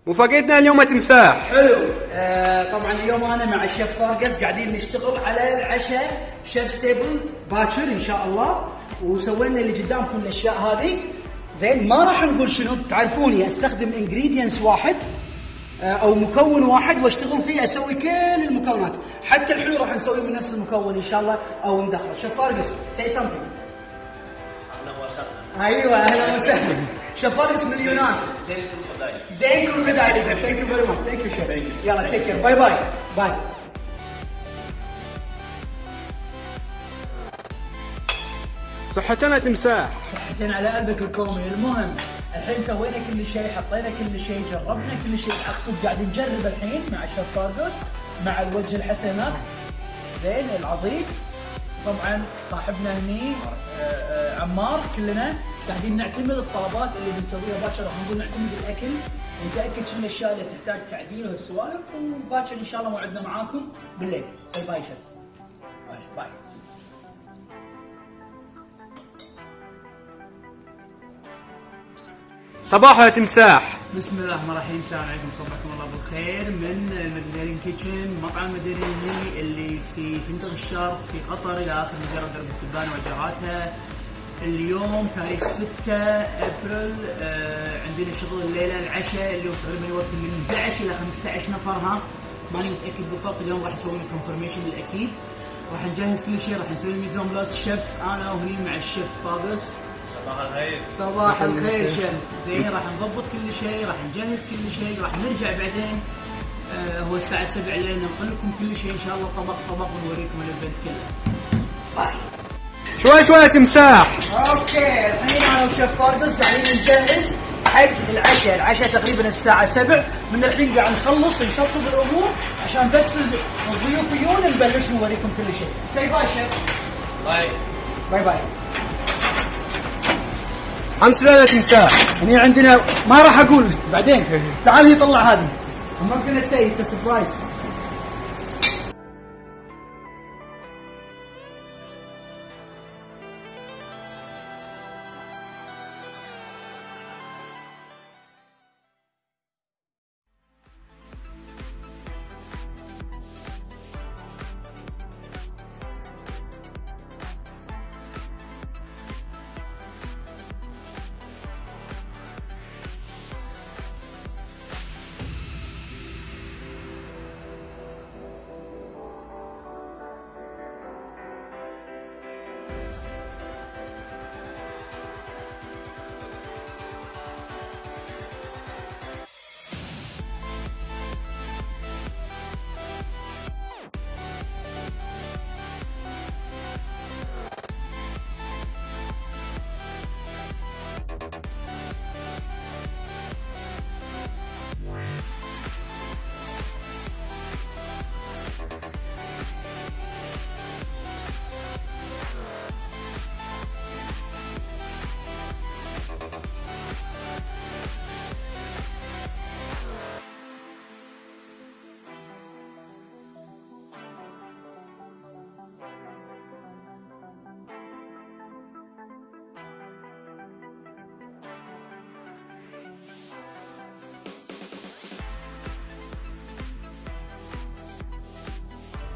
مفاجأتنا اليوم تمساح. حلو. طبعا اليوم انا مع الشيف فارقس قاعدين نشتغل على العشاء شيف ستيبل باكر ان شاء الله، وسوينا اللي قدامكم الاشياء هذه. زين، ما راح نقول شنو، تعرفوني استخدم انجريدينتس واحد او مكون واحد واشتغل فيه، اسوي كل المكونات، حتى الحلو راح نسوي من نفس المكون ان شاء الله او ندخل. شيف فارقس سي سمثينج. اهلا وسهلا. ايوه اهلا وسهلا. شيف فارقس من اليونان. زين كروكودايلي. ثانك يو فيري ماتش. ثانك يو شيف. يلا تيك كير. باي باي باي. صحتنا تمساح. صحتين على قلبك الكومي. المهم الحين سوينا كل شيء، حطينا كل شيء، جربنا كل شيء، اقصد قاعد نجرب الحين مع الشيف فارقس مع الوجه الحسن هناك. زين العضيد طبعا صاحبنا هني عمار، كلنا قاعدين نعتمد الطلبات اللي بنسويها باكر. راح نقول نعتمد الاكل ونتاكد شنو الاشياء اللي تحتاج تعديل وهالسوالف، وباكر ان شاء الله موعدنا معاكم بالليل. سي باي شيف. باي باي. صباح يا تمساح. بسم الله الرحمن الرحيم. السلام عليكم، صبحكم الله بالخير من المديرين كيتشن، مطعم المديريني اللي في فندق الشرق في قطر الى اخر مجرة درب التبان وجهاتها. اليوم تاريخ 6 ابريل. عندنا شغل الليله العشاء اليوم تقريبا يوصل من 11 الى 15 نفر. ماني متاكد بالضبط. اليوم راح نسوي كونفرميشن الاكيد، راح نجهز كل شيء، راح نسوي الميزون بلاس شيف انا وهني مع الشيف فارقس. صباح الخير. صباح الخير شيف. زين راح نضبط كل شيء، راح نجهز كل شيء، راح نرجع بعدين هو الساعة 7 الليل ننقل لكم كل شيء ان شاء الله طبق طبق ونوريكم الايفنت كله. باي. شوي شوي يا تمساح. اوكي الحين انا وشيف فارقس قاعدين نجهز حق العشاء. العشاء تقريبا الساعة 7. من الحين قاعد نخلص نشطب الامور عشان بس الضيوف يجون نبلش نوريكم كل شيء. سي باي شيف. باي باي باي. امس لا تمساح. هني عندنا ما راح اقول بعدين. تعال هي طلع هذه. I'm not gonna say it's a surprise.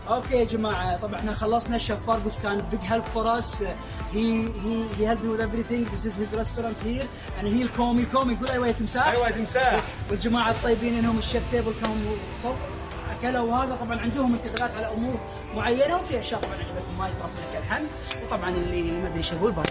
اوكي يا جماعه، طبعا احنا خلصنا. الشيف فارقس كان بيج هيلب فور اس. هي هيلب مي وذ everything. This is his restaurant here and هي الكومي. قول ايوه يا تمساح. ايوه يا تمساح. والجماعه الطيبين انهم الشيف تيبل كانوا اكلوا، وهذا طبعا عندهم انتقادات على امور معينه، وفي اشياء طبعا عجبتهم وايد ربنا لك الحمد. وطبعا اللي ما ادري ايش اقول. باي.